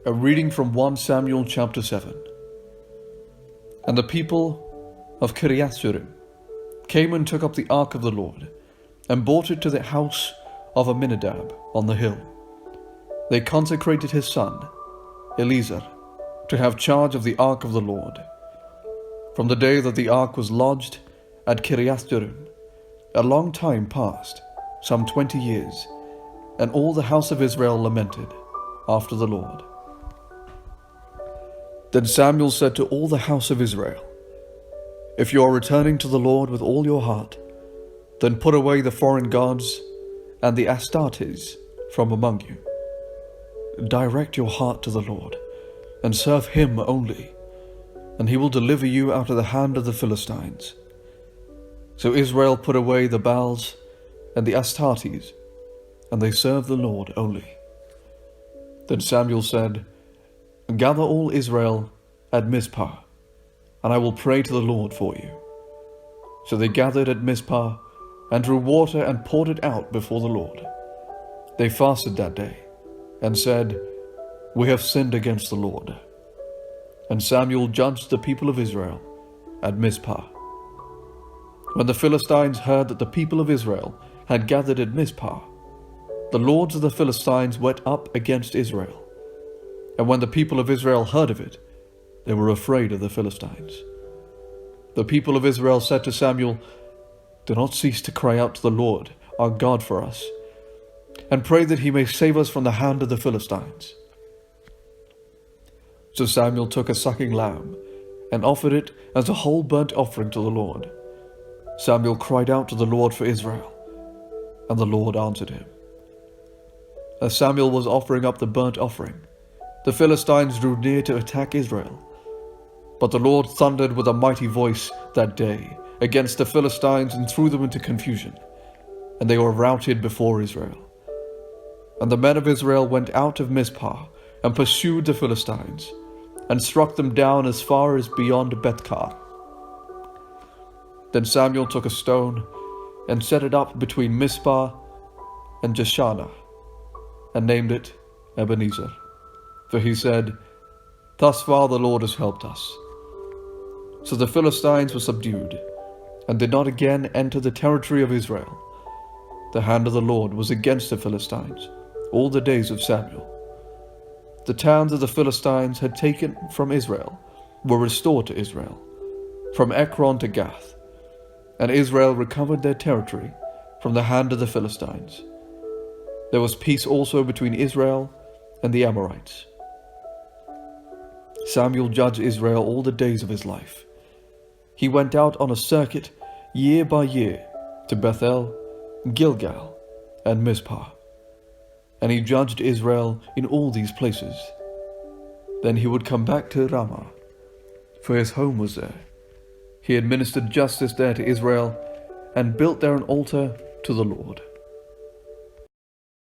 A reading from 1 Samuel chapter 7. And the people of Kiriath-jearim came and took up the ark of the Lord, and brought it to the house of Aminadab on the hill. They consecrated his son, Eleazar, to have charge of the ark of the Lord. From the day that the ark was lodged at Kiriath-jearim, a long time passed, some 20 years, and all the house of Israel lamented after the Lord. Then Samuel said to all the house of Israel, "If you are returning to the Lord with all your heart, then put away the foreign gods and the Astartes from among you. Direct your heart to the Lord, and serve him only, and he will deliver you out of the hand of the Philistines." So Israel put away the Baals and the Astartes, and they served the Lord only. Then Samuel said, "Gather all Israel at Mizpah, and I will pray to the Lord for you." So they gathered at Mizpah, and drew water and poured it out before the Lord. They fasted that day, and said, "We have sinned against the Lord." And Samuel judged the people of Israel at Mizpah. When the Philistines heard that the people of Israel had gathered at Mizpah, the lords of the Philistines went up against Israel. And when the people of Israel heard of it, they were afraid of the Philistines. The people of Israel said to Samuel, "Do not cease to cry out to the Lord, our God, for us, and pray that he may save us from the hand of the Philistines." So Samuel took a sucking lamb and offered it as a whole burnt offering to the Lord. Samuel cried out to the Lord for Israel, and the Lord answered him. As Samuel was offering up the burnt offering, the Philistines drew near to attack Israel. But the Lord thundered with a mighty voice that day against the Philistines and threw them into confusion, and they were routed before Israel. And the men of Israel went out of Mizpah and pursued the Philistines, and struck them down as far as beyond Bethkar. Then Samuel took a stone and set it up between Mizpah and Jeshanah, and named it Ebenezer. For he said, "Thus far the Lord has helped us." So the Philistines were subdued, and did not again enter the territory of Israel. The hand of the Lord was against the Philistines all the days of Samuel. The towns of the Philistines had taken from Israel were restored to Israel, from Ekron to Gath, and Israel recovered their territory from the hand of the Philistines. There was peace also between Israel and the Amorites. Samuel judged Israel all the days of his life. He went out on a circuit year by year to Bethel, Gilgal, and Mizpah, and he judged Israel in all these places. Then he would come back to Ramah, for his home was there. He administered justice there to Israel, and built there an altar to the Lord.